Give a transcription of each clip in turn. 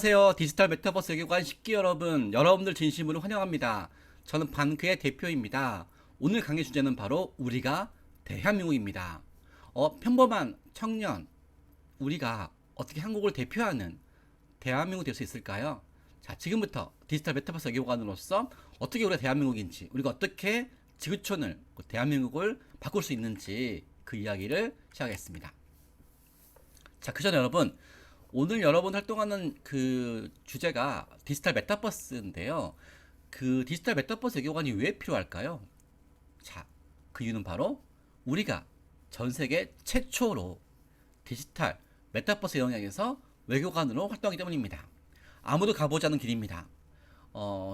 안녕하세요. 디지털 메타버스 외교관 10기 여러분들 진심으로 환영합니다. 저는 반크의 대표입니다. 오늘 강의 주제는 바로 우리가 대한민국입니다. 평범한 청년, 우리가 어떻게 한국을 대표하는 대한민국 될 수 있을까요? 자, 지금부터 디지털 메타버스 외교관으로서 어떻게 우리가 대한민국인지, 우리가 어떻게 지구촌을, 대한민국을 바꿀 수 있는지 그 이야기를 시작하겠습니다. 자, 그 전에 여러분, 오늘 여러분 활동하는 그 주제가 디지털 메타버스인데요. 그 디지털 메타버스 외교관이 왜 필요할까요? 자, 그 이유는 바로 우리가 전 세계 최초로 디지털 메타버스 영역에서 외교관으로 활동하기 때문입니다. 아무도 가보지 않은 길입니다.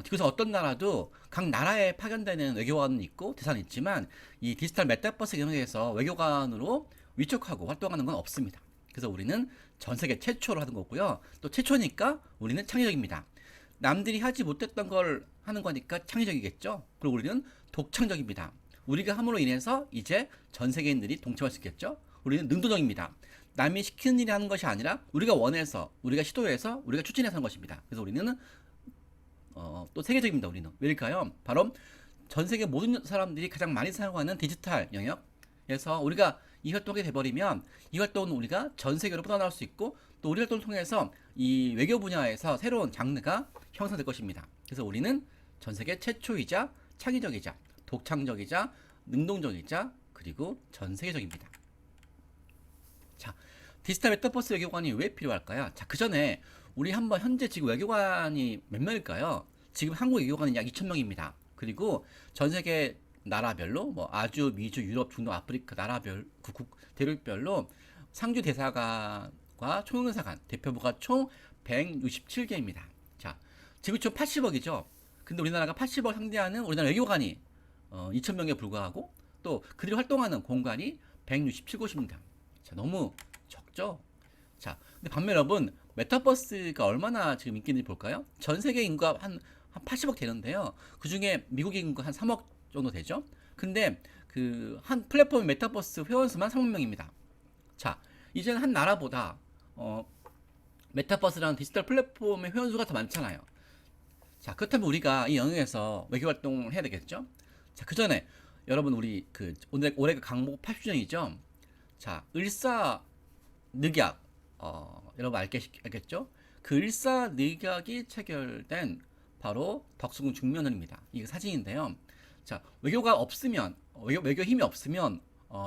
그래서 어떤 나라도 각 나라에 파견되는 외교관은 있고 대사는 있지만 이 디지털 메타버스 영역에서 외교관으로 위촉하고 활동하는 건 없습니다. 그래서 우리는 전 세계 최초로 하는 거고요. 또 최초니까 우리는 창의적입니다. 남들이 하지 못했던 걸 하는 거니까 창의적이겠죠. 그리고 우리는 독창적입니다. 우리가 함으로 인해서 이제 전 세계인들이 동참할 수 있겠죠. 우리는 능동적입니다. 남이 시키는 일이 하는 것이 아니라 우리가 원해서, 우리가 시도해서, 우리가 추진해서 하는 것입니다. 그래서 우리는 또 세계적입니다. 우리는 왜일까요? 바로 전 세계 모든 사람들이 가장 많이 사용하는 디지털 영역에서 우리가 이 활동이 돼버리면 이 활동은 우리가 전 세계로 뻗어나갈 수 있고 또 우리 활동을 통해서 이 외교 분야에서 새로운 장르가 형성될 것입니다. 그래서 우리는 전 세계 최초이자 창의적이자 독창적이자 능동적이자 그리고 전 세계적입니다. 자, 디지털 메타버스 외교관이 왜 필요할까요? 자, 그 전에 우리 한번 현재 지금 외교관이 몇 명일까요? 지금 한국 외교관은 약 2,000명입니다. 그리고 전 세계 나라별로 뭐 아주, 미주, 유럽, 중동, 아프리카 나라별 대륙별로 상주 대사관과 총영사관 대표부가 총 167개입니다. 자, 지구촌 80억이죠. 근데 우리나라가 80억 상대하는 우리나라 외교관이 2,000명에 불과하고 또 그들이 활동하는 공간이 167곳입니다. 자, 너무 적죠? 자, 근데 반면 여러분, 메타버스가 얼마나 지금 인기 있는지 볼까요? 전 세계 인구가 한 80억 되는데요. 그 중에 미국 인구 한 3억 정도 되죠? 근데 그 한 플랫폼 메타버스 회원 수만 3만 명입니다. 자, 이제는 한 나라보다 메타버스라는 디지털 플랫폼의 회원수가 더 많잖아요. 자, 그렇다면 우리가 이 영역에서 외교 활동을 해야 되겠죠? 자, 그 전에 여러분 우리 그 올해가 강복 80주년이죠? 자, 을사늑약 여러분 알겠죠? 그 을사늑약이 체결된 바로 덕수궁 중면원입니다. 이게 사진인데요. 자, 외교가 없으면 외교 힘이 없으면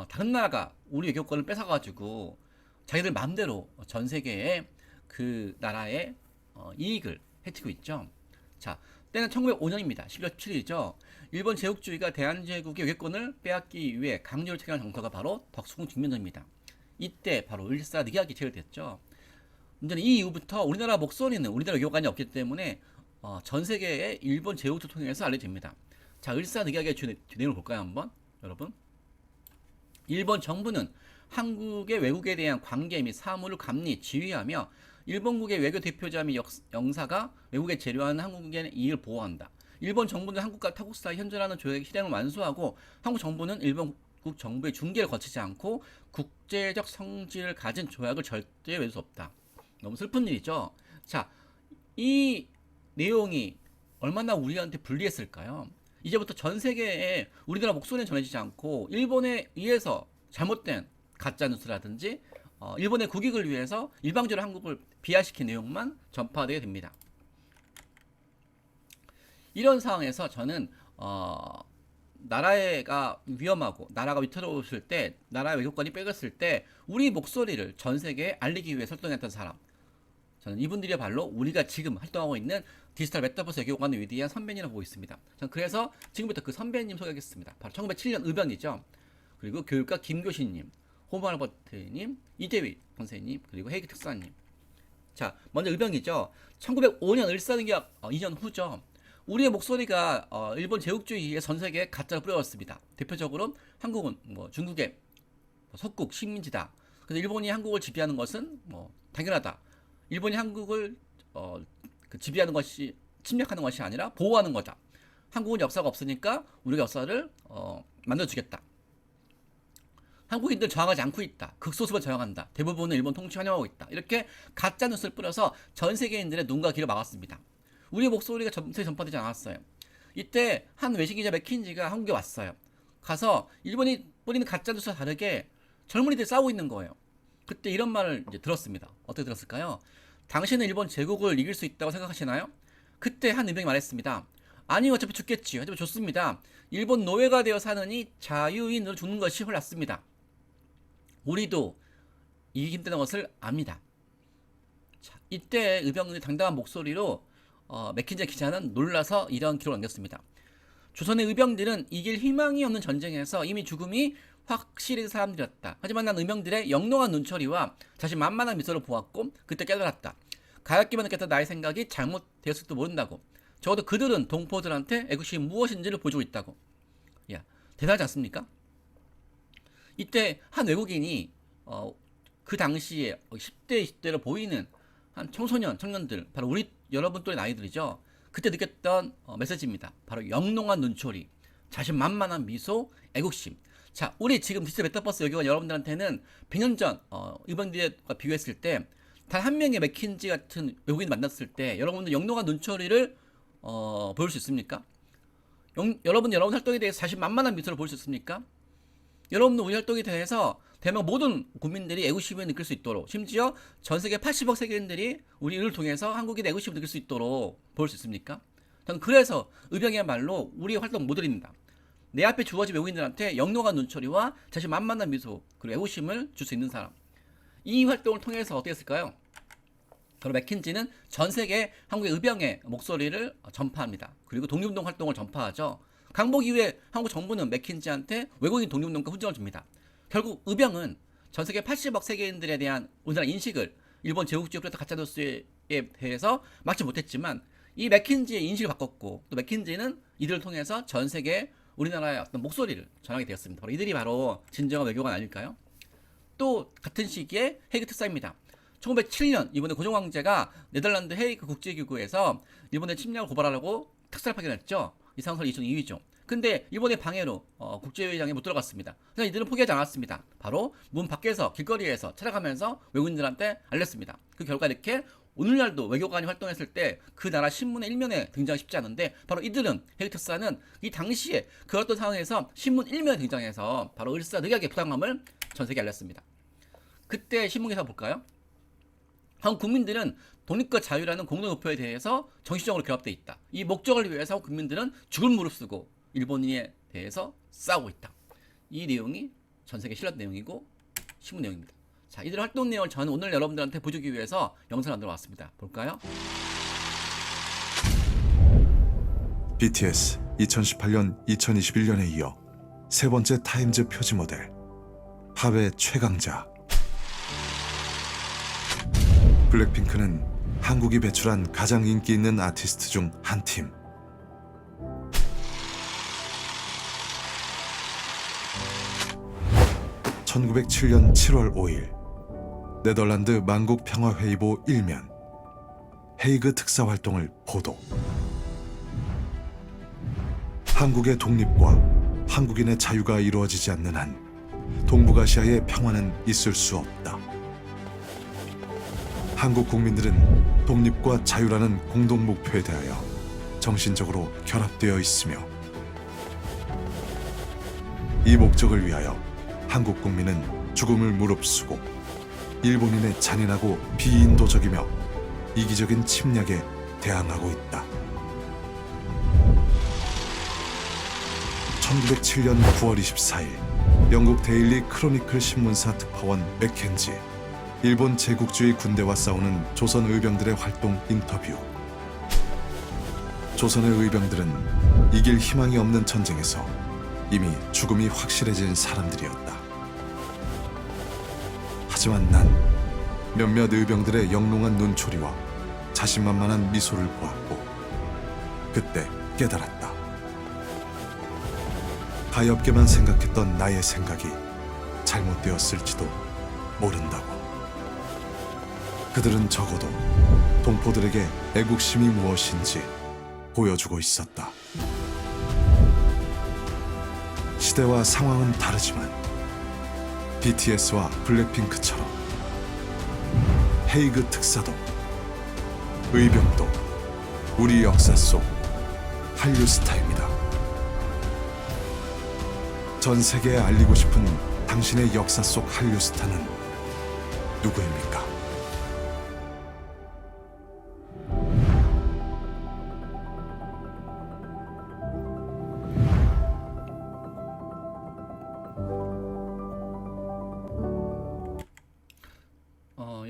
다른 나라가 우리 외교권을 뺏어가지고 자기들 마음대로 전 세계의 그 나라의 이익을 해치고 있죠. 자, 때는 1905년입니다. 12월 17일이죠. 일본 제국주의가 대한제국의 외교권을 빼앗기 위해 강요를 체결한 정서가 바로 덕수궁 중면전입니다. 이때 바로 을사늑약이 체결됐죠. 문제는 이 이후부터 우리나라 목소리는 우리나라 외교관이 없기 때문에 전 세계의 일본 제국주를 통해서 알려집니다. 자, 을사늑약의 내용을 볼까요, 한번? 여러분. 일본 정부는 한국의 외국에 대한 관계 및 사무를 감리, 지휘하며 일본국의 외교 대표자 및 영사가 외국에 재료하는 한국의 이익을 보호한다. 일본 정부는 한국과 타국 사이 현존하는 조약 실행을 완수하고 한국 정부는 일본국 정부의 중개를 거치지 않고 국제적 성질을 가진 조약을 절대 맺을 수 없다. 너무 슬픈 일이죠. 자, 이 내용이 얼마나 우리한테 불리했을까요? 이제부터 전 세계에 우리나라 목소리는 전해지지 않고 일본에 의해서 잘못된 가짜 뉴스라든지 일본의 국익을 위해서 일방적으로 한국을 비하시킨 내용만 전파되게 됩니다. 이런 상황에서 저는 나라가 위험하고 나라가 위태로웠을 때 나라의 외교권이 뺏겼을 때 우리 목소리를 전 세계에 알리기 위해 설득했던 사람, 저는 이분들이야말로 우리가 지금 활동하고 있는 디지털 메타버스 외교관의 위대한 선배님이라고 보고 있습니다. 저는 그래서 지금부터 그 선배님 소개하겠습니다. 바로 1907년 의병이죠. 그리고 교육가 김교신님, 호말버트님, 이재휘 선생님, 그리고 헤이기 특사님. 자, 먼저 의병이죠. 1905년 을사늑약 이전 후죠. 우리의 목소리가 일본 제국주의의 전 세계에 가짜로 뿌려졌습니다. 대표적으로 한국은 뭐 중국의 석국 식민지다. 그래서 일본이 한국을 지배하는 것은 뭐 당연하다. 일본이 한국을 지배하는 것이 침략하는 것이 아니라 보호하는 거다. 한국은 역사가 없으니까 우리가 역사를 만들어주겠다. 한국인들 저항하지 않고 있다. 극소수만 저항한다. 대부분은 일본 통치 환영하고 있다. 이렇게 가짜 뉴스를 뿌려서 전 세계인들의 눈과 귀를 막았습니다. 우리의 목소리가 전세에 전파되지 않았어요. 이때 한 외신기자 맥킨지가 한국에 왔어요. 가서 일본이 뿌리는 가짜 뉴스와 다르게 젊은이들이 싸우고 있는 거예요. 그때 이런 말을 이제 들었습니다. 어떻게 들었을까요? 당신은 일본 제국을 이길 수 있다고 생각하시나요? 그때 한 의병이 말했습니다. 아니 어차피 죽겠지요. 하지만 좋습니다. 일본 노예가 되어 사느니 자유인으로 죽는 것이 훨 낫습니다. 우리도 이기기 힘든 것을 압니다. 자, 이때 의병의 당당한 목소리로 맥킨지 기자는 놀라서 이런 기록을 남겼습니다. 조선의 의병들은 이길 희망이 없는 전쟁에서 이미 죽음이 확실히 사람들이었다. 하지만 난 의병들의 영롱한 눈초리와 자신만만한 미소를 보았고 그때 깨달았다. 가엾게만 느꼈던 나의 생각이 잘못되었을지도 모른다고. 적어도 그들은 동포들한테 애국심이 무엇인지를 보여주고 있다고. 야, 대단하지 않습니까? 이때 한 외국인이 그 당시에 10대, 20대로 보이는 한 청년들, 바로 우리 여러분 또래 나이들이죠. 그때 느꼈던 메시지입니다. 바로 영롱한 눈초리, 자신만만한 미소, 애국심. 자, 우리 지금 디지털 메타버스 여기 온 여러분들한테는 100년 전 의병들과 비교했을 때 단 한 명의 맥킨지 같은 외국인 만났을 때 여러분들 영롱한 눈초리를 보일 수 있습니까? 여러분 활동에 대해서 자신만만한 미소를 보일 수 있습니까? 여러분들 우리 활동에 대해서 대한민국 모든 국민들이 애국심을 느낄 수 있도록, 심지어 전 세계 80억 세계인들이 우리를 통해서 한국인의 애국심을 느낄 수 있도록 보일 수 있습니까? 저는 그래서 의병이야말로 우리의 활동 모델입니다. 내 앞에 주어진 외국인들한테 영롱한 눈초리와 자신만만한 미소 그리고 애국심을 줄 수 있는 사람. 이 활동을 통해서 어떻게 했을까요? 바로 맥킨지는 전 세계 한국의 의병의 목소리를 전파합니다. 그리고 독립운동 활동을 전파하죠. 강복 이후에 한국 정부는 맥킨지한테 외국인 독립운동가 훈장을 줍니다. 결국 의병은 전 세계 80억 세계인들에 대한 우리나라 인식을 일본 제국주의 플랫 가짜뉴스에 대해서 막지 못했지만 이 맥킨지의 인식을 바꿨고 또 맥킨지는 이들을 통해서 전 세계 우리나라의 어떤 목소리를 전하게 되었습니다. 바로 이들이 바로 진정한 외교관 아닐까요? 또 같은 시기에 헤이그 특사입니다. 1907년 이번에 고종황제가 네덜란드 헤이그 국제기구에서 일본의 침략을 고발하려고 특사를 파견했죠. 이상설 2002위죠. 근데 일본의 방해로 국제회의장에 못 들어갔습니다. 그래서 이들은 포기하지 않았습니다. 바로 문 밖에서 길거리에서 찾아가면서 외국인들한테 알렸습니다. 그 결과 이렇게 오늘날도 외교관이 활동했을 때 그 나라 신문의 일면에 등장하기 쉽지 않은데 바로 이들은 헤이그 특사는 이 당시에 그 어떤 상황에서 신문 일면에 등장해서 바로 을사늑약의 부당함을 전 세계에 알렸습니다. 그때 신문기사 볼까요? 한국 국민들은 독립과 자유라는 공동 목표에 대해서 정신적으로 결합되어 있다. 이 목적을 위해서 한국 국민들은 죽을 무릅쓰고 일본인에 대해서 싸우고 있다. 이 내용이 전 세계에 실렸던 내용이고 신문 내용입니다. 자, 이들 활동 내용을 저는 오늘 여러분들한테 보여주기 위해서 영상을 만들어 왔습니다. 볼까요? BTS 2018년 2021년에 이어 세 번째 타임즈 표지 모델 합의 최강자 블랙핑크는 한국이 배출한 가장 인기 있는 아티스트 중 한 팀. (1907년 7월 5일) 네덜란드 만국 평화회의보 1면 헤이그 특사 활동을 보도. 한국의 독립과 한국인의 자유가 이루어지지 않는 한 동북아시아의 평화는 있을 수 없다. 한국 국민들은 독립과 자유라는 공동 목표에 대하여 정신적으로 결합되어 있으며 이 목적을 위하여 한국 국민은 죽음을 무릅쓰고 일본인의 잔인하고 비인도적이며 이기적인 침략에 대항하고 있다. 1907년 9월 24일 영국 데일리 크로니클 신문사 특파원 맥켄지 일본 제국주의 군대와 싸우는 조선 의병들의 활동 인터뷰. 조선의 의병들은 이길 희망이 없는 전쟁에서 이미 죽음이 확실해진 사람들이었다. 하지만 난 몇몇 의병들의 영롱한 눈초리와 자신만만한 미소를 보았고 그때 깨달았다. 가엾게만 생각했던 나의 생각이 잘못되었을지도 모른다고. 그들은 적어도 동포들에게 애국심이 무엇인지 보여주고 있었다. 시대와 상황은 다르지만 BTS와 블랙핑크처럼 헤이그 특사도, 의병도 우리 역사 속 한류 스타입니다. 전 세계에 알리고 싶은 당신의 역사 속 한류 스타는 누구입니까?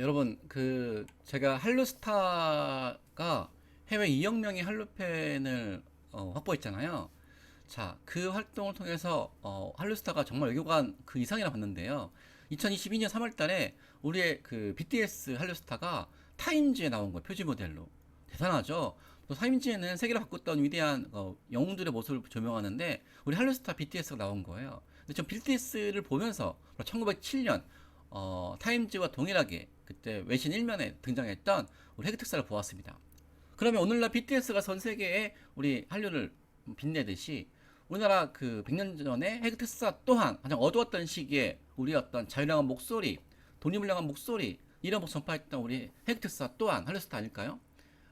여러분 제가 한류스타가 해외 2억 명의 한류 팬을 확보했잖아요. 자, 그 활동을 통해서 한류스타가 정말 외교관 그 이상이라 봤는데요. 2022년 3월달에 우리의 그 BTS 한류스타가 타임즈에 나온 거예요. 표지 모델로. 대단하죠. 또 타임즈에는 세계를 바꿨던 위대한 영웅들의 모습을 조명하는데 우리 한류스타 BTS가 나온 거예요. 근데 전 BTS를 보면서 1907년 타임즈와 동일하게 그때 외신 1면에 등장했던 우리 해그 특사를 보았습니다. 그러면 오늘날 BTS가 전 세계에 우리 한류를 빛내듯이 우리나라 그 100년 전에 해그 특사 또한 가장 어두웠던 시기에 우리 어떤 자유를 향한 목소리, 독립을 향한 목소리 이런 모습 전파했던 우리 해그 특사 또한 한류스타 아닐까요?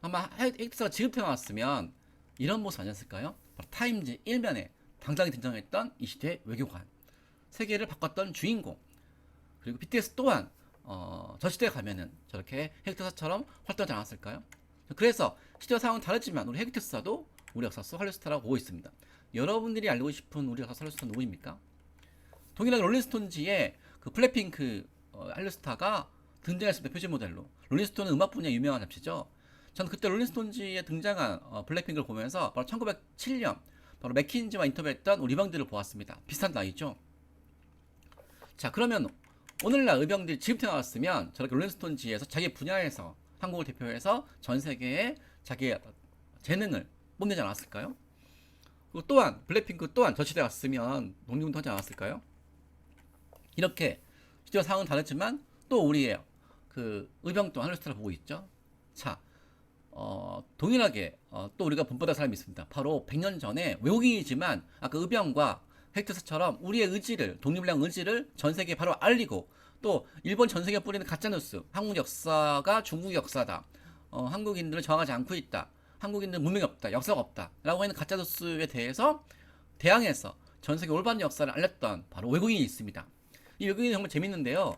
아마 해그 특사가 지금 태어났으면 이런 모습 아니었을까요? 타임즈 1면에 당당히 등장했던 이 시대의 외교관, 세계를 바꿨던 주인공, 그리고 BTS 또한 저 시대에 가면은 저렇게 해그 특사처럼 활동하지 않았을까요? 그래서 시대와 상황은 다르지만 우리 해그 특사도 우리 역사 속 한류스타라고 보고 있습니다. 여러분들이 알고 싶은 우리 역사 속 한류스타 누구입니까? 동일하게 롤링스톤즈의 그 블랙핑크 한류스타가 등장했습니다. 표지 모델로. 롤링스톤은 음악 분야 유명한 잡지죠. 저는 그때 롤링스톤즈에 등장한 블랙핑크를 보면서 바로 1907년 바로 맥킨지와 인터뷰했던 우리 의병들을 보았습니다. 비슷한 나이죠. 자, 그러면 오늘날 의병들이 지금 태어났으면 저렇게 롤링스톤즈에서 자기 분야에서 한국을 대표해서 전 세계에 자기의 재능을 뽐내지 않았을까요? 그리고 또한 블랙핑크 또한 저 시대에 왔으면 독립운동 하지 않았을까요? 이렇게 시대와 상황은 다르지만 또 우리의 그 의병 또한 한류스타를 보고 있죠. 자, 동일하게 또 우리가 본받을 사람이 있습니다. 바로 100년 전에 외국인이지만 아까 의병과 헥트사처럼 우리의 의지를, 독립을 향한 의지를 전 세계에 바로 알리고 또 일본 전 세계에 뿌리는 가짜뉴스, 한국 역사가 중국 역사다, 한국인들을 저항하지 않고 있다, 한국인들은 문명이 없다, 역사가 없다 라고 하는 가짜뉴스에 대해서 대항해서 전 세계 올바른 역사를 알렸던 바로 외국인이 있습니다. 이 외국인이 정말 재밌는데요.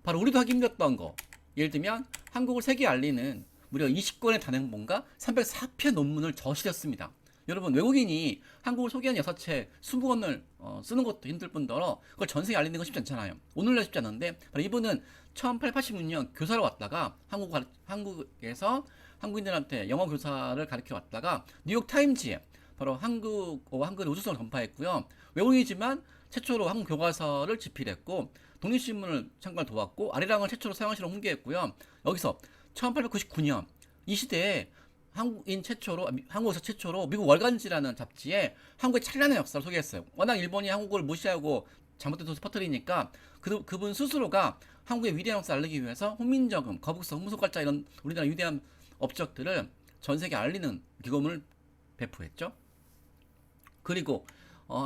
바로 우리도 하기 힘들었던 거, 예를 들면 한국을 세계에 알리는 무려 20권의 단행본과 304편 논문을 저시렸습니다. 여러분, 외국인이 한국을 소개하는 역사책 20권을 쓰는 것도 힘들 뿐더러 그걸 전 세계에 알리는 건 쉽지 않잖아요. 오늘날 쉽지 않은데 바로 이분은 1886년 교사로 왔다가 한국에서 한국인들한테 영어 교사를 가르쳐 왔다가 뉴욕 타임즈에 바로 한국어와 한글의 우수성을 전파했고요. 외국인이지만 최초로 한국 교과서를 집필했고 독립신문을 창간을 도왔고 아리랑을 최초로 서양시로 홍보했고요. 여기서 1899년 이 시대에 한국에서 최초로 미국 월간지라는 잡지에 한국의 찬란한 역사를 소개했어요. 워낙 일본이 한국을 무시하고 잘못된 소식 퍼뜨리니까 그분 스스로가 한국의 위대한 역사를 알리기 위해서 훈민정음, 거북선, 훈문소갈자 이런 우리나라 위대한 업적들을 전 세계에 알리는 기금을 배포했죠. 그리고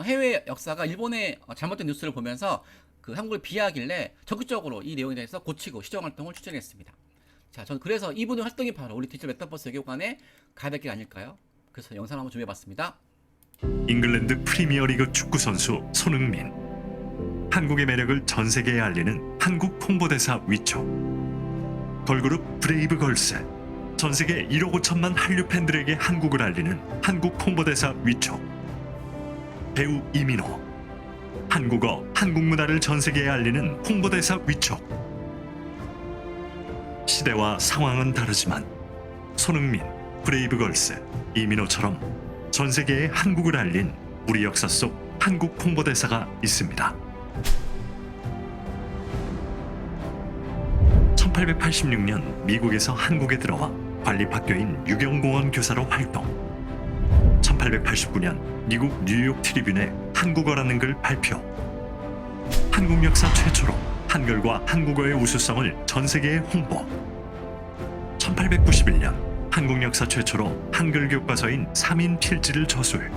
해외 역사가 일본의 잘못된 뉴스를 보면서 그 한국을 비하하길래 적극적으로 이 내용에 대해서 고치고 시정 활동을 추진했습니다. 자, 저는 그래서 이분의 활동이 바로 우리 디지털 메타버스 외교관의 가야 될 길 아닐까요? 그래서 영상을 한번 준비해봤습니다. 잉글랜드 프리미어리그 축구 선수 손흥민. 한국의 매력을 전 세계에 알리는 한국 홍보대사 위촉. 걸그룹 브레이브걸스. 전 세계 1억 5천만 한류 팬들에게 한국을 알리는 한국 홍보대사 위촉. 배우 이민호. 한국어, 한국 문화를 전 세계에 알리는 홍보대사 위촉. 시대와 상황은 다르지만 손흥민, 브레이브걸스, 이민호처럼 전 세계에 한국을 알린 우리 역사 속 한국 홍보대사가 있습니다. 1886년 미국에서 한국에 들어와 관립학교인 유경공원 교사로 활동. 1889년 미국 뉴욕 트리뷴에 한국어라는 글 발표. 한국 역사 최초로 한글과 한국어의 우수성을 전 세계에 홍보. 1891년 한국 역사 최초로 한글 교과서인 3인 필지를 저술.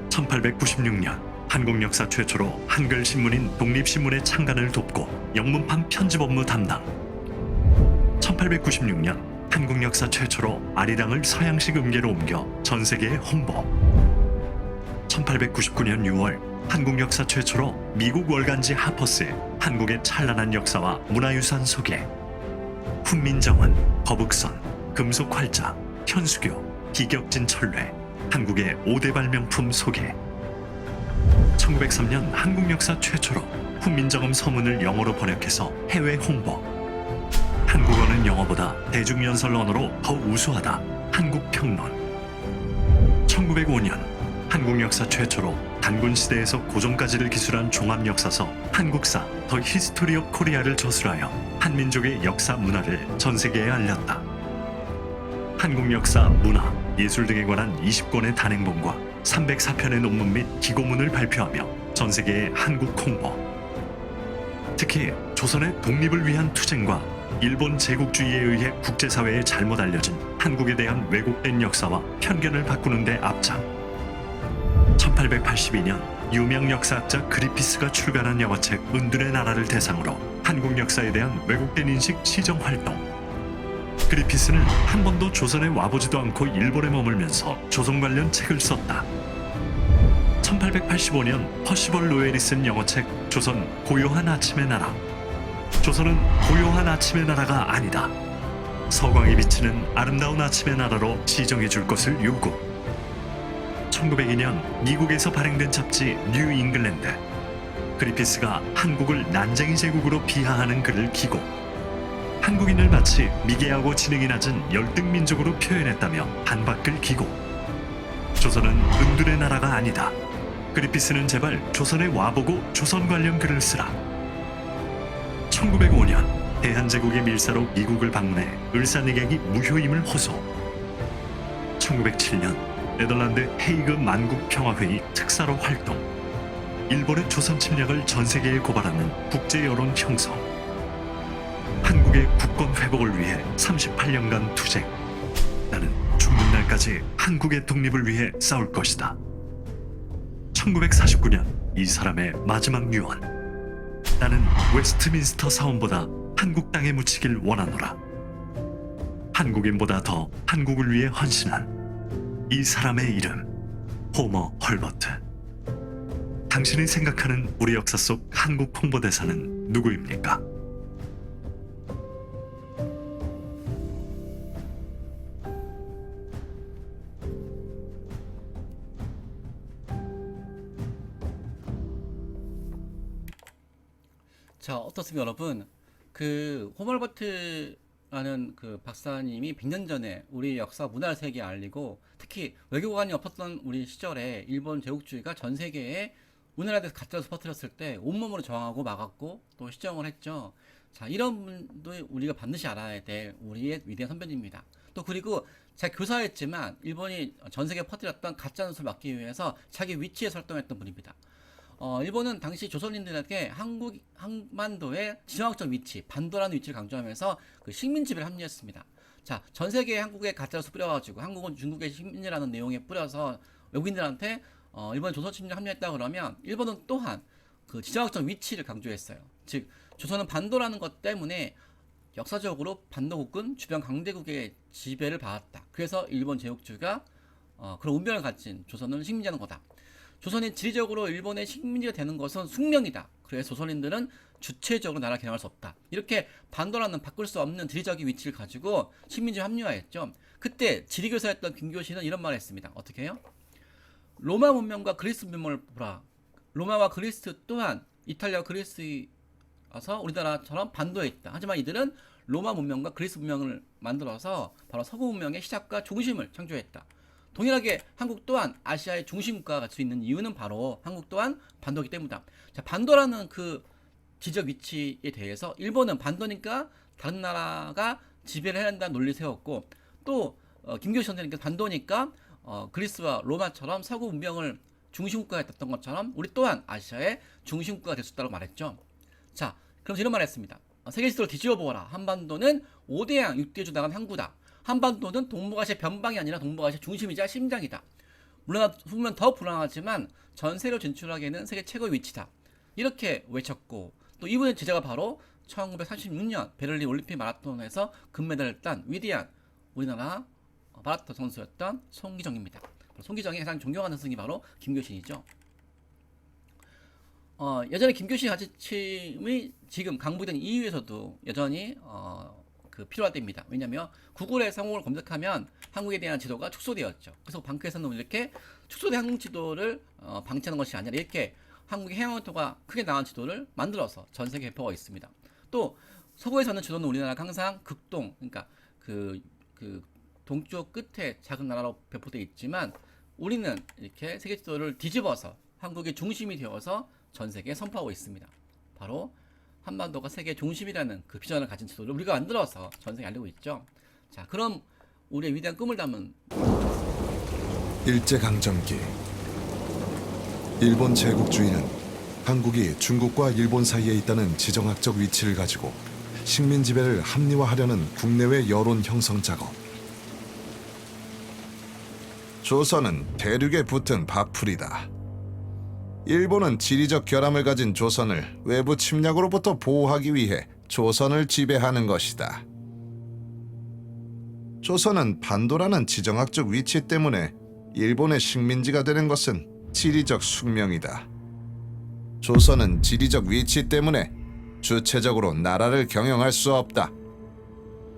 1896년 한국 역사 최초로 한글 신문인 독립신문의 창간을 돕고 영문판 편집 업무 담당. 1896년 한국 역사 최초로 아리랑을 서양식 음계로 옮겨 전 세계에 홍보. 1899년 6월 한국 역사 최초로 미국 월간지 하퍼스에 한국의 찬란한 역사와 문화유산 소개. 훈민정음, 거북선, 금속활자, 현수교, 기격진 철례, 한국의 5대 발명품 소개. 1903년 한국 역사 최초로 훈민정음 서문을 영어로 번역해서 해외 홍보. 한국어는 영어보다 대중연설 언어로 더 우수하다. 한국평론. 1905년 한국 역사 최초로 단군 시대에서 고종까지를 기술한 종합역사서 한국사 더 히스토리 오브 코리아를 저술하여 한민족의 역사 문화를 전 세계에 알렸다. 한국 역사, 문화, 예술 등에 관한 20권의 단행본과 304편의 논문 및 기고문을 발표하며 전 세계에 한국 홍보. 특히 조선의 독립을 위한 투쟁과 일본 제국주의에 의해 국제사회에 잘못 알려진 한국에 대한 왜곡된 역사와 편견을 바꾸는 데 앞장. 1882년 유명 역사학자 그리피스가 출간한 영어책 은둔의 나라를 대상으로 한국 역사에 대한 왜곡된 인식 시정 활동. 그리피스는 한 번도 조선에 와보지도 않고 일본에 머물면서 조선 관련 책을 썼다. 1885년 퍼시벌 로웰이 쓴 영어책 조선 고요한 아침의 나라. 조선은 고요한 아침의 나라가 아니다. 서광이 비치는 아름다운 아침의 나라로 시정해 줄 것을 요구. 1902년 미국에서 발행된 잡지 뉴 잉글랜드. 그리피스가 한국을 난쟁이 제국으로 비하하는 글을 기고 한국인을 마치 미개하고 지능이 낮은 열등 민족으로 표현했다며 반박글 기고. 조선은 은둔의 나라가 아니다. 그리피스는 제발 조선에 와보고 조선 관련 글을 쓰라. 1905년 대한제국의 밀사로 미국을 방문해 을사늑약이 무효임을 호소. 1907년 네덜란드 헤이그 만국평화회의 특사로 활동. 일본의 조선 침략을 전 세계에 고발하는 국제 여론 형성. 한국의 국권 회복을 위해 38년간 투쟁. 나는 죽는 날까지 한국의 독립을 위해 싸울 것이다. 1949년 이 사람의 마지막 유언. 나는 웨스트민스터 사원보다 한국 땅에 묻히길 원하노라. 한국인보다 더 한국을 위해 헌신한 이 사람의 이름 호머 헐버트. 당신이 생각하는 우리 역사 속 한국 홍보대사는 누구입니까? 자, 어떻습니까, 여러분? 그 호멀버트라는 그 박사님이 100년 전에 우리 역사 문화를 세계에 알리고 특히 외교관이 없었던 우리 시절에 일본 제국주의가 전 세계에 우리나라에 대해서 가짜로 퍼뜨렸을 때 온몸으로 저항하고 막았고 또 시정을 했죠. 자, 이런 분도 우리가 반드시 알아야 될 우리의 위대한 선배님입니다. 또 그리고 제가 교사였지만 일본이 전 세계에 퍼뜨렸던 가짜 뉴스를 막기 위해서 자기 위치에 설동했던 분입니다. 일본은 당시 조선인들에게 한반도의 지정학적 위치, 반도라는 위치를 강조하면서 그 식민 지배를 합리했습니다. 자, 전 세계에 한국에 가짜뉴스 뿌려가지고 한국은 중국의 식민지라는 내용에 뿌려서 외국인들한테 일본이 조선 침략 합리했다 그러면 일본은 또한 그 지정학적 위치를 강조했어요. 즉, 조선은 반도라는 것 때문에 역사적으로 반도국은 주변 강대국의 지배를 받았다. 그래서 일본 제국주의가 그런 운명을 가진 조선을 식민지하는 거다. 조선이 지리적으로 일본의 식민지가 되는 것은 숙명이다. 그래서 조선인들은 주체적으로 나라를 개혁할 수 없다. 이렇게 반도라는 바꿀 수 없는 지리적인 위치를 가지고 식민지 합리화했죠. 그때 지리교사였던 김교신은 이런 말을 했습니다. 어떻게 해요? 로마 문명과 그리스 문명을 보라. 로마와 그리스 또한 이탈리아와 그리스에서 우리나라처럼 반도에 있다. 하지만 이들은 로마 문명과 그리스 문명을 만들어서 바로 서구 문명의 시작과 중심을 창조했다. 동일하게 한국 또한 아시아의 중심국가가 갈 수 있는 이유는 바로 한국 또한 반도이기 때문이다. 자, 반도라는 그 지적 위치에 대해서 일본은 반도니까 다른 나라가 지배를 해야 한다는 논리를 세웠고 또 김교시 선생님께서 반도니까 그리스와 로마처럼 서구 문명을 중심국가가 됐던 것처럼 우리 또한 아시아의 중심국가가 될 수 있다고 말했죠. 자, 그럼 이런 말을 했습니다. 세계 지도를 뒤집어 보아라. 한반도는 5대양 6대 주당한 항구다. 한반도는 동북아시아 변방이 아니라 동북아시아 중심이자 심장이다. 물러나 후면 더 불안하지만 전세로 진출하기에는 세계 최고의 위치다. 이렇게 외쳤고 또 이분의 제자가 바로 1936년 베를린 올림픽 마라톤에서 금메달을 딴 위대한 우리나라 마라톤 선수였던 송기정입니다. 송기정이 가장 존경하는 스승이 바로 김교신이죠. 여전히 김교신 가르침이 지금 강북된 이유에서도 여전히 필요하답니다. 왜냐하면 구글에 성공을 검색하면 한국에 대한 지도가 축소되었죠. 그래서 방크에서는 이렇게 축소된 한국 지도를 방치하는 것이 아니라 이렇게 한국의 해양원토가 크게 나온 지도를 만들어서 전 세계 배포하고 있습니다. 또 서구에서는 지도는 우리나라가 항상 극동, 그러니까 그 동쪽 끝에 작은 나라로 배포되어 있지만 우리는 이렇게 세계 지도를 뒤집어서 한국의 중심이 되어서 전 세계에 선포하고 있습니다. 바로 한반도가 세계 중심이라는 그 비전을 가진 지도를 우리가 만들어서 전 세계에 알리고 있죠. 자, 그럼 우리의 위대한 꿈을 담은 일제강점기. 일본 제국주의는 한국이 중국과 일본 사이에 있다는 지정학적 위치를 가지고 식민 지배를 합리화하려는 국내외 여론 형성 작업. 조선은 대륙에 붙은 밥풀이다. 일본은 지리적 결함을 가진 조선을 외부 침략으로부터 보호하기 위해 조선을 지배하는 것이다. 조선은 반도라는 지정학적 위치 때문에 일본의 식민지가 되는 것은 지리적 숙명이다. 조선은 지리적 위치 때문에 주체적으로 나라를 경영할 수 없다.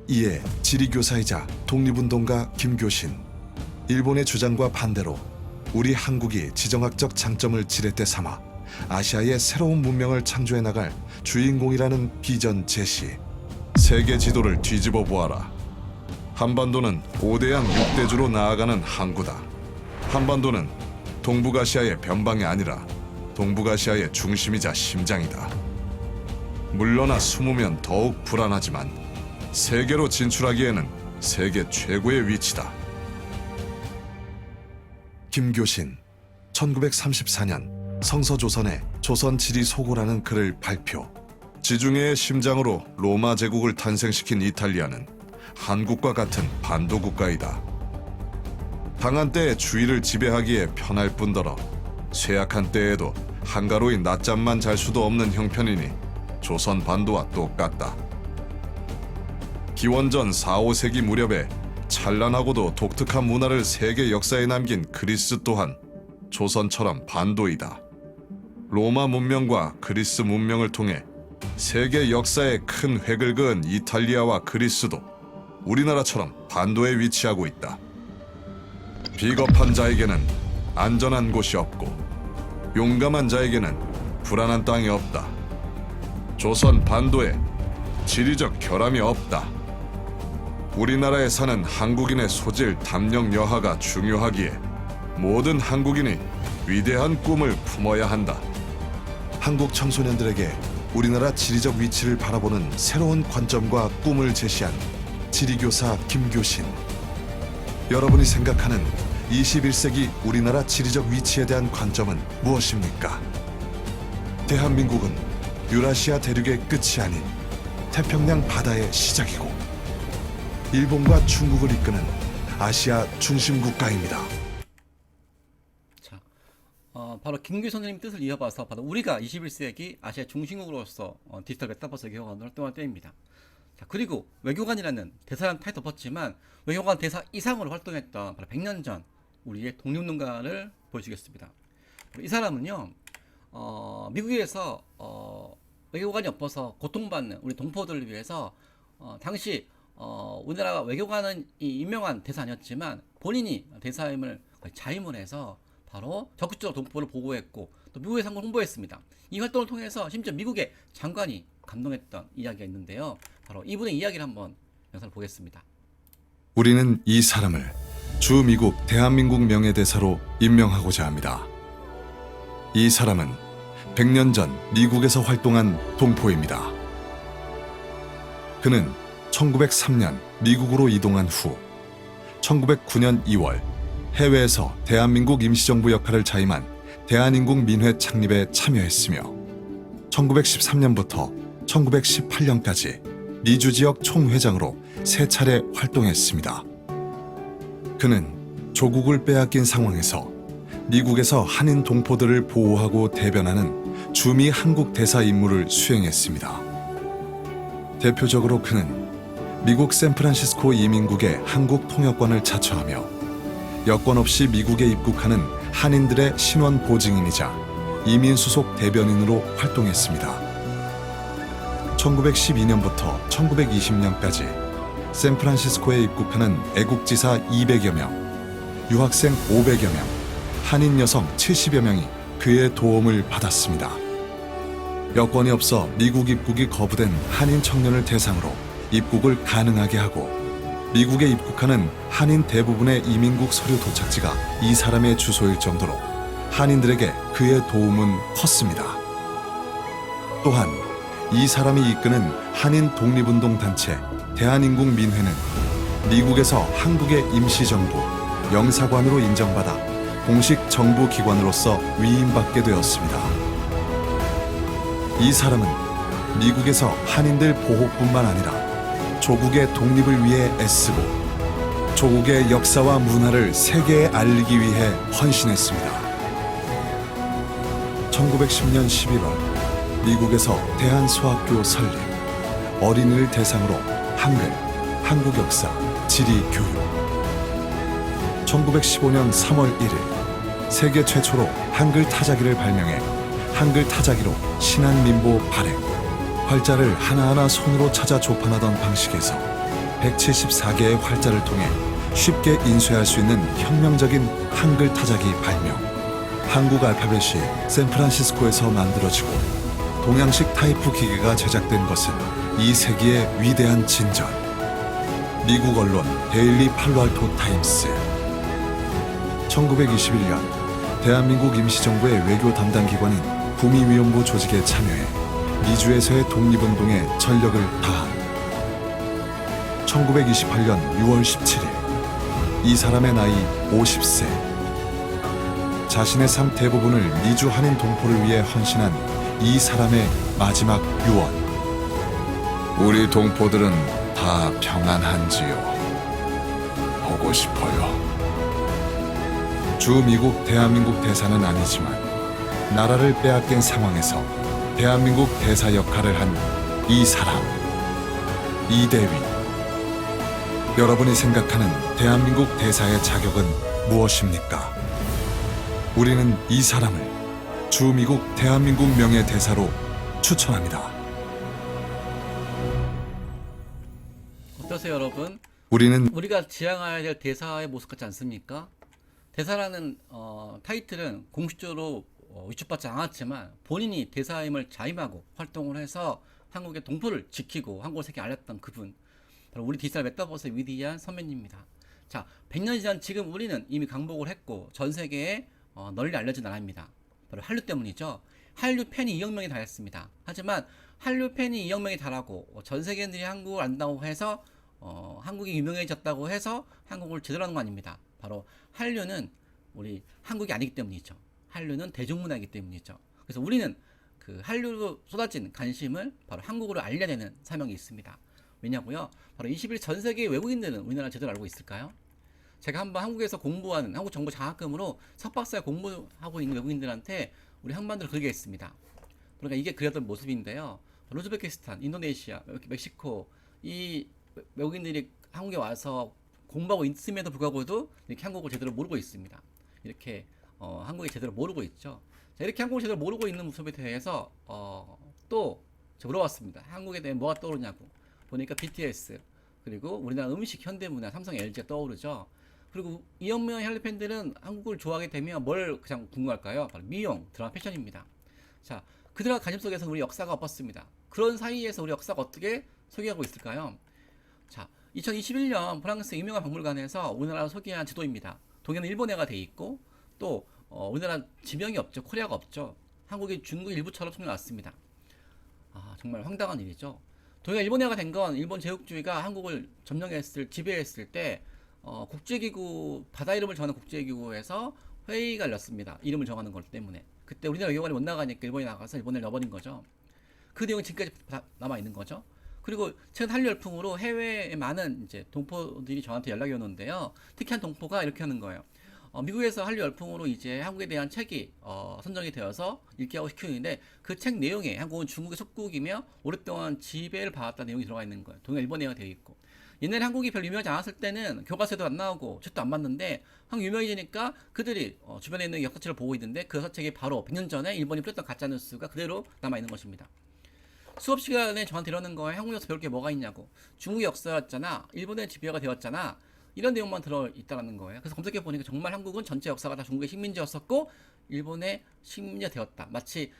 이에 지리교사이자 독립운동가 김교신, 일본의 주장과 반대로 우리 한국이 지정학적 장점을 지렛대 삼아 아시아의 새로운 문명을 창조해 나갈 주인공이라는 비전 제시. 세계 지도를 뒤집어 보아라. 한반도는 고대양 6대주로 나아가는 항구다. 한반도는 동북아시아의 변방이 아니라 동북아시아의 중심이자 심장이다. 물러나 숨으면 더욱 불안하지만 세계로 진출하기에는 세계 최고의 위치다. 김교신, 1934년 성서조선에 조선지리소고라는 글을 발표. 지중해의 심장으로 로마 제국을 탄생시킨 이탈리아는 한국과 같은 반도국가이다. 강한 때에 주위를 지배하기에 편할 뿐더러 쇠약한 때에도 한가로이 낮잠만 잘 수도 없는 형편이니 조선 반도와 똑같다. 기원전 4, 5세기 무렵에 찬란하고도 독특한 문화를 세계 역사에 남긴 그리스 또한 조선처럼 반도이다. 로마 문명과 그리스 문명을 통해 세계 역사에 큰 획을 그은 이탈리아와 그리스도 우리나라처럼 반도에 위치하고 있다. 비겁한 자에게는 안전한 곳이 없고 용감한 자에게는 불안한 땅이 없다. 조선 반도에 지리적 결함이 없다. 우리나라에 사는 한국인의 소질, 담력, 여하가 중요하기에 모든 한국인이 위대한 꿈을 품어야 한다. 한국 청소년들에게 우리나라 지리적 위치를 바라보는 새로운 관점과 꿈을 제시한 지리교사 김교신. 여러분이 생각하는 21세기 우리나라 지리적 위치에 대한 관점은 무엇입니까? 대한민국은 유라시아 대륙의 끝이 아닌 태평양 바다의 시작이고 일본과 중국을 이끄는 아시아 중심 국가입니다. 자, 바로 김규 선생님 뜻을 이어봐서 바로 우리가 21세기 아시아 중심국으로서 디지털 메타버스 외교관으로 활동할 때입니다. 자, 그리고 외교관이라는 대사란 타이틀 덮었지만 외교관 대사 이상으로 활동했던 바로 100년 전 우리의 독립운동가를 보여주겠습니다. 이 사람은요, 미국에서 외교관이 없어서 고통받는 우리 동포들을 위해서 당시 우리나라 외교관은 임명한 대사 아니었지만 본인이 대사임을 자임을 해서 바로 적극적으로 동포를 보호했고 또 미국의 상공을 홍보했습니다. 이 활동을 통해서 심지어 미국의 장관이 감동했던 이야기가 있는데요. 바로 이분의 이야기를 한번 영상을 보겠습니다. 우리는 이 사람을 주 미국 대한민국 명예대사로 임명하고자 합니다. 이 사람은 100년 전 미국에서 활동한 동포입니다. 그는 1903년 미국으로 이동한 후 1909년 2월 해외에서 대한민국 임시정부 역할을 자임한 대한인국민회 창립에 참여했으며 1913년부터 1918년까지 미주지역 총회장으로 3차례 활동했습니다. 그는 조국을 빼앗긴 상황에서 미국에서 한인 동포들을 보호하고 대변하는 주미 한국 대사 임무를 수행했습니다. 대표적으로 그는 미국 샌프란시스코 이민국의 한국 통역관을 자처하며 여권 없이 미국에 입국하는 한인들의 신원 보증인이자 이민 수속 대변인으로 활동했습니다. 1912년부터 1920년까지 샌프란시스코에 입국하는 애국지사 200여 명, 유학생 500여 명, 한인 여성 70여 명이 그의 도움을 받았습니다. 여권이 없어 미국 입국이 거부된 한인 청년을 대상으로 입국을 가능하게 하고 미국에 입국하는 한인 대부분의 이민국 서류 도착지가 이 사람의 주소일 정도로 한인들에게 그의 도움은 컸습니다. 또한 이 사람이 이끄는 한인 독립운동 단체 대한인국민회는 미국에서 한국의 임시정부, 영사관으로 인정받아 공식 정부 기관으로서 위임받게 되었습니다. 이 사람은 미국에서 한인들 보호뿐만 아니라 조국의 독립을 위해 애쓰고 조국의 역사와 문화를 세계에 알리기 위해 헌신했습니다. 1910년 11월 미국에서 대한소학교 설립, 어린이를 대상으로 한글, 한국 역사, 지리 교육. 1915년 3월 1일 세계 최초로 한글 타자기를 발명해 한글 타자기로 신한민보 발행, 활자를 하나하나 손으로 찾아 조판하던 방식에서 174개의 활자를 통해 쉽게 인쇄할 수 있는 혁명적인 한글 타자기 발명. 한국 알파벳이 샌프란시스코에서 만들어지고 동양식 타이프 기계가 제작된 것은 이 세기의 위대한 진전. 미국 언론 데일리 팔로알토 타임스. 1921년 대한민국 임시정부의 외교 담당 기관인 구미위원부 조직에 참여해 미주에서의 독립운동에 전력을 다한 1928년 6월 17일 이 사람의 나이 50세. 자신의 삶 대부분을 미주 한인 동포를 위해 헌신한 이 사람의 마지막 유언. 우리 동포들은 다 평안한지요? 보고 싶어요. 주 미국 대한민국 대사는 아니지만 나라를 빼앗긴 상황에서 대한민국 대사 역할을 한 이 사람, 이대휘. 여러분이 생각하는 대한민국 대사의 자격은 무엇입니까? 우리는 이 사람을 주 미국 대한민국 명예대사로 추천합니다. 어떠세요, 여러분? 우리는 우리가 지향해야 될 대사의 모습 같지 않습니까? 대사라는 타이틀은 공식적으로 위축받지 않았지만 본인이 대사임을 자임하고 활동을 해서 한국의 동포를 지키고 한국을 세계에 알렸던 그분, 바로 우리 디지털 메타버스의 위대한 선배님입니다. 자, 100년 지난 지금 우리는 이미 강복을 했고 전 세계에 널리 알려진 나라입니다. 바로 한류 때문이죠. 한류 팬이 2억 명이 달했습니다. 하지만 한류 팬이 2억 명이 달하고 전 세계인들이 한국을 안다고 해서 한국이 유명해졌다고 해서 한국을 제대로 하는 거 아닙니다. 바로 한류는 우리 한국이 아니기 때문이죠. 한류는 대중문화이기 때문이죠. 그래서 우리는 그 한류로 쏟아진 관심을 바로 한국으로 알려야 되는 사명이 있습니다. 왜냐고요? 바로 21일 전 세계 외국인들은 우리나라 제대로 알고 있을까요? 제가 한번 한국에서 공부하는 한국 정부 장학금으로 석박사 공부하고 있는 외국인들한테 우리 한반도를 그리게 했습니다. 그러니까 이게 그렸던 모습인데요. 우즈베키스탄, 인도네시아, 멕시코 이 외국인들이 한국에 와서 공부하고 있음에도 불구하고도 이렇게 한국을 제대로 모르고 있습니다. 이렇게 한국이 제대로 모르고 있죠. 자, 이렇게 한국을 제대로 모르고 있는 모습에 대해서 또 제가 물어봤습니다. 한국에 대해 뭐가 떠오르냐고. 보니까 BTS, 그리고 우리나라 음식, 현대문화, 삼성, LG가 떠오르죠. 그리고 2억 명의 한류 팬들은 한국을 좋아하게 되면 뭘 가장 궁금할까요? 바로 미용, 드라마, 패션입니다. 자, 그들의 관심 속에서 우리 역사가 엎었습니다. 그런 사이에서 우리 역사가 어떻게 소개하고 있을까요? 자, 2021년 프랑스 유명한 박물관에서 우리나라를 소개한 지도입니다. 동해는 일본해가 돼 있고 또 우리나라 지명이 없죠. 코리아가 없죠. 한국이 중국 일부처럼 소개났습니다. 정말 황당한 일이죠. 동해가 일본해가 된 건 일본 제국주의가 한국을 점령했을, 지배했을 때 국제기구, 바다 이름을 정하는 국제기구에서 회의가 열렸습니다. 이름을 정하는 것 때문에. 그때 우리나라 외교관이 못 나가니까 일본이 나가서 일본을 넣어버린 거죠. 그 내용이 지금까지 남아있는 거죠. 그리고 최근 한류 열풍으로 해외에 많은 이제 동포들이 저한테 연락이 오는데요. 특히 한 동포가 이렇게 하는 거예요. 미국에서 한류 열풍으로 이제 한국에 대한 책이 선정이 되어서 읽게 하고 시키는데 그 책 내용에 한국은 중국의 속국이며 오랫동안 지배를 받았다는 내용이 들어가 있는 거예요. 동양 일본어가 되어 있고. 옛날에 한국이 별로 유명하지 않았을 때는 교과서에도 안 나오고 책도 안 봤는데 한국 유명해지니까 그들이 주변에 있는 역사책을 보고 있는데 그 역사책이 바로 100년 전에 일본이 뿌렸던 가짜뉴스가 그대로 남아있는 것입니다. 수업 시간에 저한테 이러는 거예요. 한국 역사 배울 게 뭐가 있냐고. 중국의 역사였잖아. 일본의 지배가 되었잖아. 이런 내용만 들어있다는 거예요. 그래서 검색해보니까 정말 한국은 전체 역사가 다 중국의 식민지였었고 일본의 식민지가 되었다. 마치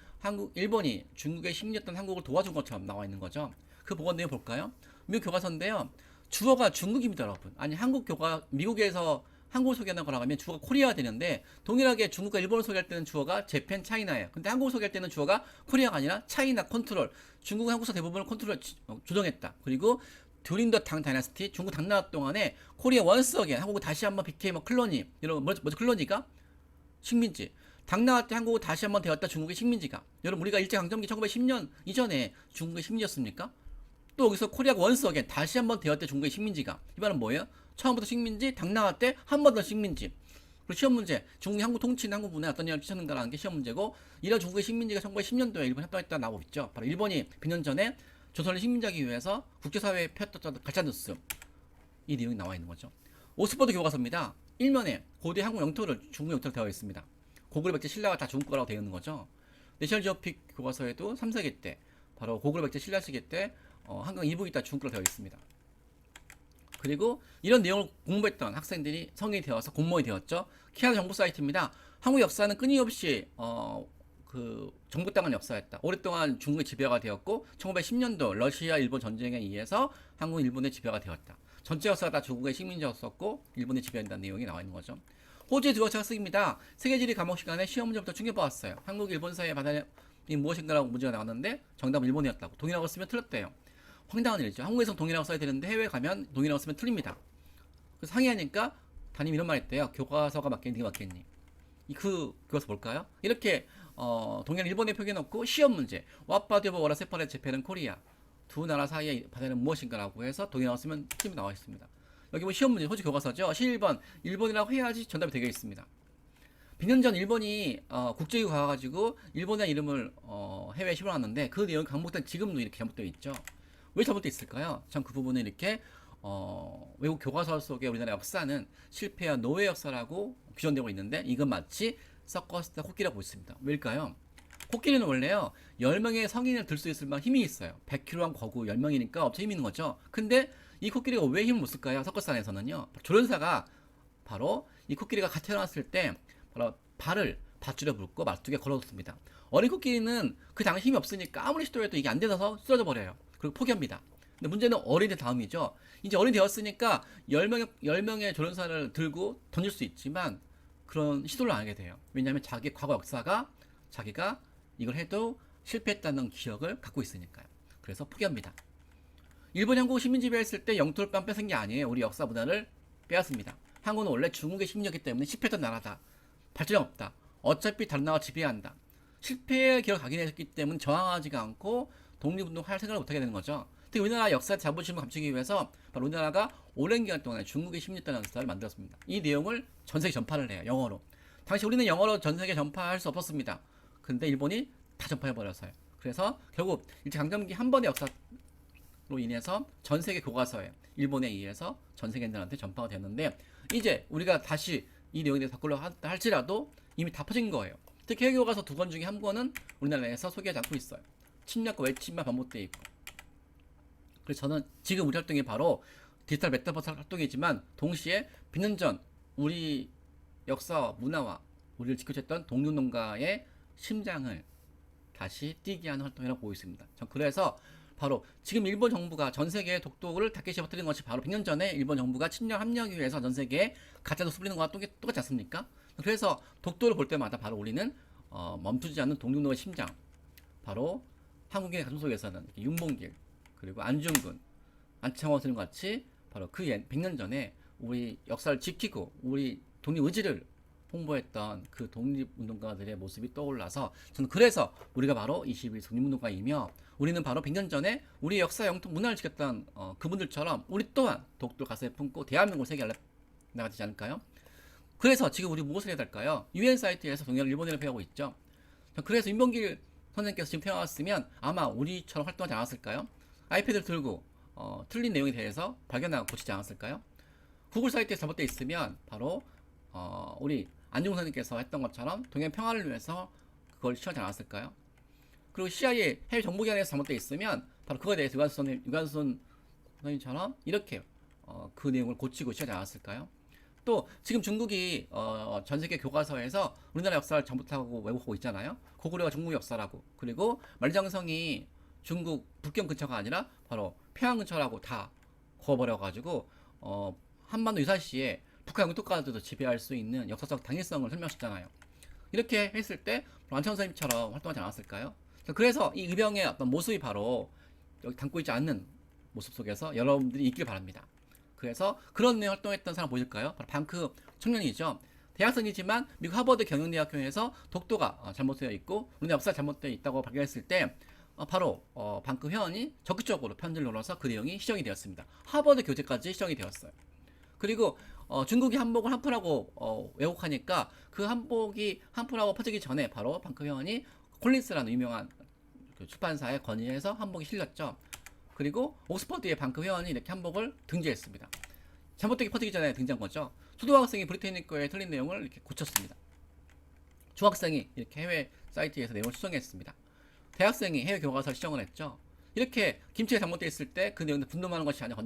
일본이 중국의 식민지였던 한국을 도와준 것처럼 나와 있는 거죠. 그 보건 내용 볼까요? 미국 교과서인데요. 주어가 중국입니다, 여러분. 아니 미국에서 한국을 소개하는 거라고 하면 주어가 코리아가 되는데 동일하게 중국과 일본을 소개할 때는 주어가 재팬, 차이나예요. 근데 한국을 소개할 때는 주어가 코리아가 아니라 차이나 컨트롤. 중국은 한국서 대부분을 컨트롤 조정했다. 그리고 듀링 더 당 다이너스티 중국 당나라 동안에 코리아 원스 어게인 한국은 다시 한번 BK 클로니 여러분 뭐죠 클로니가 식민지 당나라 때 한국은 다시 한번 되었다 중국의 식민지가 여러분 우리가 일제강점기 1910년 이전에 중국의 식민지였습니까? 또 여기서 코리아가 원스 어게인 다시 한번 되었다 중국의 식민지가 이 말은 뭐예요? 처음부터 식민지 당나라 때 한 번 더 식민지 그리고 시험 문제 중국이 한국 통치는 한국 문화에 어떤 영향을 끼쳤는가라는 게 시험 문제고 이런 중국의 식민지가 1910년도에 일본 협정했다 나오고 있죠. 바로 일본이 100년 전에 조선을 식민지하기 위해서 국제사회에 폈던 가짜뉴스 이 내용이 나와 있는 거죠. 옥스퍼드 교과서입니다. 1면에 고대 한국 영토를 중국 영토로 되어 있습니다. 고구려 백제 신라가 다 중국 거라고 되어 있는 거죠. 내셔널 지오픽 교과서에도 3세기 때 바로 고구려 백제 신라 시기 때 한강 이북이 다 중국 거로 되어 있습니다. 그리고 이런 내용을 공부했던 학생들이 성인이 되어서 공무원이 되었죠. 키아나 정보 사이트입니다. 한국 역사는 끊임없이 정부 땅은 역사였다. 오랫동안 중국의 지배가 되었고 1910년도 러시아 일본 전쟁에 의해서 한국은 일본의 지배가 되었다. 전체 역사가 다 중국의 식민지였었고 일본의 지배한다는 내용이 나와 있는 거죠. 호주의 두학차 학습입니다. 세계지리 과목 시간에 시험 문제부터 충격받았어요. 한국 일본 사이의 바다이 무엇인가라고 문제가 나왔는데 정답은 일본이었다고. 동일하고 쓰면 틀렸대요. 황당한 일이죠. 한국에서 동일하고 써야 되는데 해외 가면 동일하고 쓰면 틀립니다. 그래서 상의하니까 담임 이런 말 했대요. 교과서가 맞겠니? 네가 맞겠니? 그 교과서 볼까요? 이렇게 동일한 일본에 표기해놓고 시험 문제 What body of water separates Japan and Korea 두 나라 사이의 바다는 무엇인가라고 해서 동일하고 쓰면 틀림이 나와 있습니다. 여기 뭐 시험 문제 호주 교과서죠. 11번 일본이라고 해야지 정답이 되게 있습니다. 100년 전 일본이 국제기구 가가지고 일본의 이름을 해외에 실어놨는데 그 내용이 강목된 지금도 이렇게 잘못되어 있죠. 왜 잘못되어 있을까요? 참 그 부분은 이렇게 외국 교과서 속에 우리나라 역사는 실패와 노예 역사라고 규정되고 있는데 이건 마치 서커스나 코끼리라고 보고 있습니다. 왜일까요? 코끼리는 원래요 10명의 성인을 들 수 있을 만한 힘이 있어요. 100kg 거구 10명이니까 엄청 힘이 있는 거죠. 근데 이 코끼리가 왜 힘을 못 쓸까요? 서커스 안에서는요 조련사가 바로 이 코끼리가 같이 태어났을 때 바로 발을 밧줄에 묶고 말뚝에 걸어뒀습니다. 어린 코끼리는 그 당시 힘이 없으니까 아무리 시도해도 이게 안 돼서 쓰러져 버려요. 그리고 포기합니다. 근데 문제는 어린이 다음이죠. 이제 어른이 되었으니까 10명의 조련사를 들고 던질 수 있지만 그런 시도를 안 하게 돼요. 왜냐하면 자기 과거 역사가 자기가 이걸 해도 실패했다는 기억을 갖고 있으니까요. 그래서 포기합니다. 일본이 한국을 식민지배했을 때 영토를 뺏은 게 아니에요. 우리 역사 문화를 빼앗습니다. 한국은 원래 중국의 식민지였기 때문에 실패했던 나라다. 발전이 없다. 어차피 다른 나라가 지배한다. 실패의 길을 가긴 했기 때문에 저항하지가 않고 독립운동을 할 생각을 못하게 되는 거죠. 특히 우리나라 역사 자부심을 감추기 위해서 바로 우리나라가 오랜 기간 동안에 중국의 식민지였다는 역사를 만들었습니다. 이 내용을 전 세계 전파를 해요. 영어로. 당시 우리는 영어로 전 세계 전파할 수 없었습니다. 근데 일본이 다 전파해버렸어요. 그래서 결국 일제강점기 한 번의 역사로 인해서 전 세계 교과서에 일본에 의해서 전 세계인들한테 전파가 됐는데 이제 우리가 다시 이 내용에 대해서 바꾸려고 할지라도 이미 다 퍼진 거예요. 특히 해외 교과서 2권 중에 한 권은 우리나라에서 소개하지 않고 있어요. 침략과 외침만 반복되어 있고. 그래서 저는 지금 우리 활동이 바로 디지털 메타버스 활동이지만 동시에 100년 전 우리 역사와 문화와 우리를 지켜줬던 독립농가의 심장을 다시 뛰게 하는 활동이라고 보고 있습니다. 전 그래서 바로 지금 일본 정부가 전 세계에 독도를 다케시 퍼뜨리는 것이 바로 100년 전에 일본 정부가 침략 합리하기 위해서 전 세계에 가짜뉴스 뿌리는 거와 똑같지 않습니까? 그래서 독도를 볼 때마다 바로 우리는 멈추지 않는 독립농가의 심장 바로 한국인의 가슴 속에서는 윤봉길 그리고 안중근, 안창원 선생님 같이 바로 그 100년 전에 우리 역사를 지키고 우리 독립 의지를 홍보했던 그 독립운동가들의 모습이 떠올라서 저는 그래서 우리가 바로 21세기 독립운동가이며 우리는 바로 100년 전에 우리 역사 영토 문화를 지켰던 그분들처럼 우리 또한 독도 가슴에 품고 대한민국을 세계에 나가지 않을까요? 그래서 지금 우리 무엇을 해야 될까요? UN 사이트에서 동해를 일본어로 배우고 있죠. 그래서 윤봉길 선생님께서 지금 태어났으면 아마 우리처럼 활동하지 않았을까요? 아이패드를 들고 틀린 내용에 대해서 발견하고 고치지 않았을까요? 구글 사이트에 잘못되어 있으면 바로 우리 안중근 선생님께서 했던 것처럼 동해 평화를 위해서 그걸 시하지 않았을까요? 그리고 CIA 해외 정보기관에서 잘못되어 있으면 바로 그거에 대해서 유관순 선생님처럼 이렇게 그 내용을 고치고 시하지 않았을까요? 또 지금 중국이 전 세계 교과서에서 우리나라 역사를 잘못하고 왜곡하고 있잖아요. 고구려가 중국 역사라고. 그리고 만리장성이 중국 북경 근처가 아니라 바로 평양 근처라고 다 그어버려가지고 한반도 유사시에 북한 영토까지도 지배할 수 있는 역사적 당위성을 설명하셨잖아요. 이렇게 했을 때 안창호 선생님처럼 활동하지 않았을까요? 그래서 이 의병의 어떤 모습이 바로 여기 담고 있지 않는 모습 속에서 여러분들이 있길 바랍니다. 그래서 그런 내용 활동했던 사람 보실까요? 바로 방크 청년이죠. 대학생이지만 미국 하버드 경영대학교에서 독도가 잘못되어 있고 우리나라 역사가 잘못되어 있다고 발견했을 때 바로 방크 회원이 적극적으로 편지를 넣어서 그 내용이 시정이 되었습니다. 하버드 교재까지 시정이 되었어요. 그리고 중국이 한복을 한풀하고 왜곡하니까 그 한복이 한풀하고 퍼지기 전에 바로 방크 회원이 콜린스라는 유명한 그 출판사에 건의해서 한복이 실렸죠. 그리고 옥스퍼드의 방크 회원이 이렇게 한복을 등재했습니다. 잘못되게 퍼지기 전에 등재한 거죠. 초등학생이 브리테니 거에 틀린 내용을 이렇게 고쳤습니다. 중학생이 이렇게 해외 사이트에서 내용을 수정했습니다. 대학생이 해외 교과서를 시정을 했죠. 이렇게 김치가 잘못되어 있을 때 그 내용을 분노하는 것이 아니라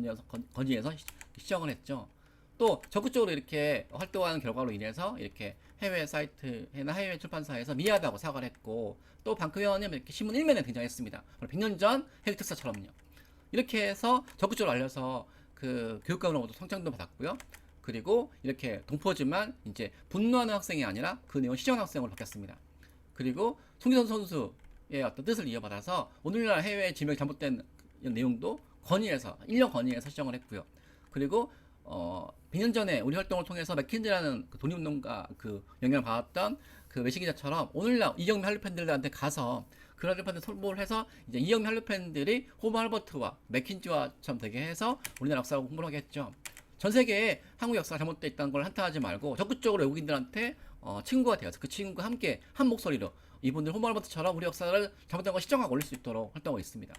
건의해서 시정을 했죠. 또 적극적으로 이렇게 활동하는 결과로 인해서 이렇게 해외 사이트나 해외 출판사에서 미안하다고 사과를 했고 또 방크 회원은 이렇게 신문 1면에 등장했습니다. 100년 전 해외 특사처럼요. 이렇게 해서 적극적으로 알려서 그 교육감으로부터 성장도 받았고요. 그리고 이렇게 동포지만 이제 분노하는 학생이 아니라 그 내용 시정하는 학생으로 바뀌었습니다. 그리고 송기선 선수의 어떤 뜻을 이어받아서 오늘날 해외 지명이 잘못된 내용도 건의해서 1년 건의해서 시정을 했고요. 그리고 100년 전에 우리 활동을 통해서 맥킨지라는 그 독립운동가 그 영향을 받았던 그 외신 기자처럼 오늘날 이경미 한류 팬들한테 가서 그 한류 팬들 선보를 해서 이제 이경미 한류 팬들이 호머 할버트와 맥킨지와처럼 되게 해서 우리나라 역사를 홍보를 하게 했죠. 전 세계에 한국 역사가 잘못되어 있다는 걸 한탄하지 말고 적극적으로 외국인들한테 친구가 되어서 그 친구와 함께 한 목소리로 이분들 호머 할버트처럼 우리 역사를 잘못된 걸 시정하고 올릴 수 있도록 활동하고 있습니다.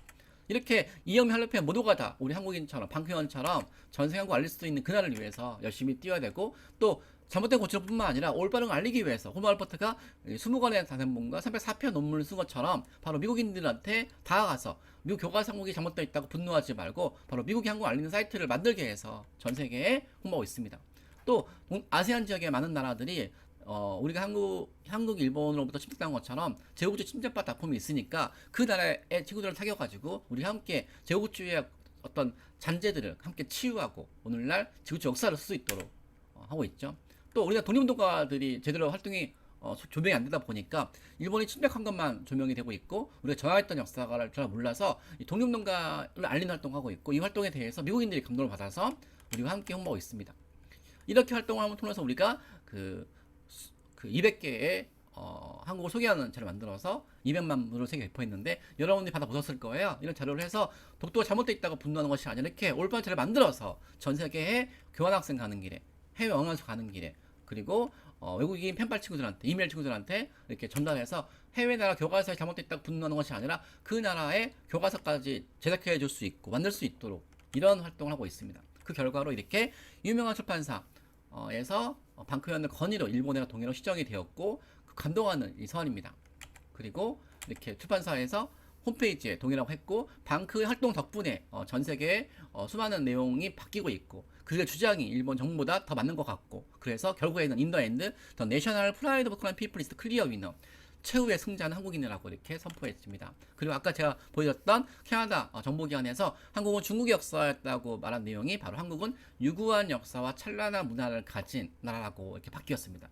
이렇게 이영미 한류팬 모두가 다 우리 한국인처럼 방크현처럼 전 세계 한국 알릴 수 있는 그날을 위해서 열심히 뛰어야 되고 또 잘못된 고치를 뿐만 아니라 올바른 걸 알리기 위해서 호머 할버트가 20권의 단행본과 304편 논문을 쓴 것처럼 바로 미국인들한테 다가가서 미국 교과서 한국이 잘못되어 있다고 분노하지 말고 바로 미국이 한국 알리는 사이트를 만들게 해서 전 세계에 홍보하고 있습니다. 또 아세안 지역의 많은 나라들이 우리가 한국, 일본으로부터 침략당한 것처럼 제국주의 침략받 아픔이 있으니까 그 나라의 친구들을 사귀어가지고 우리 함께 제국주의의 어떤 잔재들을 함께 치유하고 오늘날 제국주의 역사를 쓸 수 있도록 하고 있죠. 또 우리가 독립운동가들이 제대로 활동이 조명이 안 되다 보니까 일본이 침략한 것만 조명이 되고 있고 우리가 전화했던 역사를 잘 몰라서 이 독립운동가를 알리는 활동하고 있고 이 활동에 대해서 미국인들이 감동을 받아서 우리와 함께 홍보하고 있습니다. 이렇게 활동을 함을 통해서 우리가 그 200개의 한국을 소개하는 자료를 만들어서 200만 부를 세계 배포했는데 여러분들이 받아보셨을 거예요. 이런 자료를 해서 독도가 잘못되어 있다고 분노하는 것이 아니라 이렇게 올바른 자료를 만들어서 전 세계에 교환학생 가는 길에 해외 어학연수 가는 길에 그리고 외국인 펜팔 친구들한테 이메일 친구들한테 이렇게 전달해서 해외 나라 교과서에 잘못되어 있다고 분노하는 것이 아니라 그 나라의 교과서까지 제작해 줄 수 있고 만들 수 있도록 이런 활동을 하고 있습니다. 그 결과로 이렇게 유명한 출판사에서 방크현의 건의로 일본해와 동해로 시정이 되었고 그 감동하는 이 서원입니다. 그리고 이렇게 출판사에서 홈페이지에 동의라고 했고 방크의 활동 덕분에 전 세계에 수많은 내용이 바뀌고 있고 그의 주장이 일본 정부보다 더 맞는 것 같고 그래서 결국에는 In the end, the national pride of Korean people is the clear winner. 최후의 승자는 한국인이라고 이렇게 선포했습니다. 그리고 아까 제가 보여줬던 캐나다 정보기관에서 한국은 중국의 역사였다고 말한 내용이 바로 한국은 유구한 역사와 찬란한 문화를 가진 나라라고 이렇게 바뀌었습니다.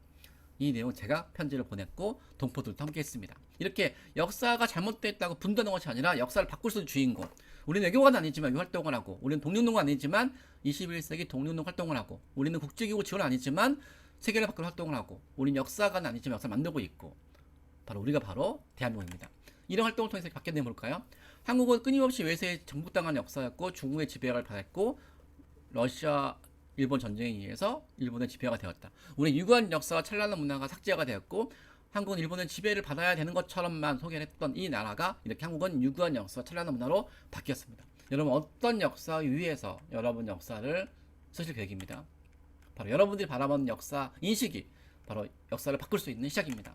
이 내용 제가 편지를 보냈고 동포들도 함께 했습니다. 이렇게 역사가 잘못됐다고 분노하는 것이 아니라 역사를 바꿀 수 있는 주인공. 우리는 외교관은 아니지만 외교 활동을 하고 우리는 독립운동가 아니지만 21세기 독립운동 활동을 하고 우리는 국제기구 지원 아니지만 세계를 바꿀 활동을 하고 우리는 역사관 아니지만 역사를 만들고 있고 바로 우리가 바로 대한민국입니다. 이런 활동을 통해서 바뀌었네 볼까요? 한국은 끊임없이 외세에 정복당한 역사였고 중국의 지배를 받았고 러시아 일본 전쟁에 의해서 일본의 지배가 되었다. 우리 유구한 역사와 찬란한 문화가 삭제가 되었고 한국은 일본의 지배를 받아야 되는 것처럼만 소개를 했던 이 나라가 이렇게 한국은 유구한 역사와 찬란한 문화로 바뀌었습니다. 여러분 어떤 역사 위에서 여러분 역사를 쓰실 계획입니다. 바로 여러분들이 바라보는 역사 인식이 바로 역사를 바꿀 수 있는 시작입니다.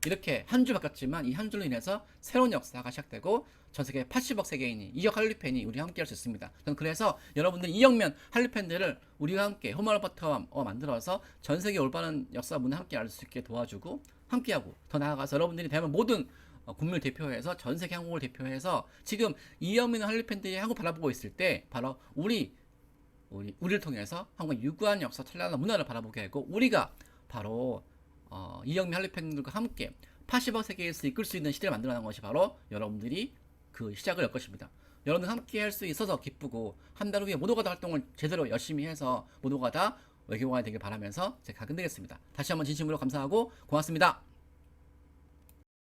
이렇게 한 주 바뀌었지만 이 한 주로 인해서 새로운 역사가 시작되고 전 세계 80억 세계인이 2억 한류 팬이 우리와 함께 할 수 있습니다. 저는 그래서 여러분들 2억면 한류 팬들을 우리와 함께 호머러버터와 만들어서 전 세계 올바른 역사 문화 함께 알 수 있게 도와주고 함께하고 더 나아가서 여러분들이 대한 모든 국민을 대표해서 전 세계 한국을 대표해서 지금 2억명 한류 팬들이 한국 바라보고 있을 때 바로 우리를 통해서 한국의 유구한 역사 찬란한 문화를 바라보게 하고 우리가 바로 이영미 한류 팬들과 함께 80억 세계에서 이끌 수 있는 시대를 만들어내는 것이 바로 여러분들이 그 시작을 열 것입니다. 여러분들 함께 할 수 있어서 기쁘고 한 달 후에 모두가 다 활동을 제대로 열심히 해서 모두가 다 외교관이 되길 바라면서 제가 끝내겠습니다. 다시 한번 진심으로 감사하고 고맙습니다.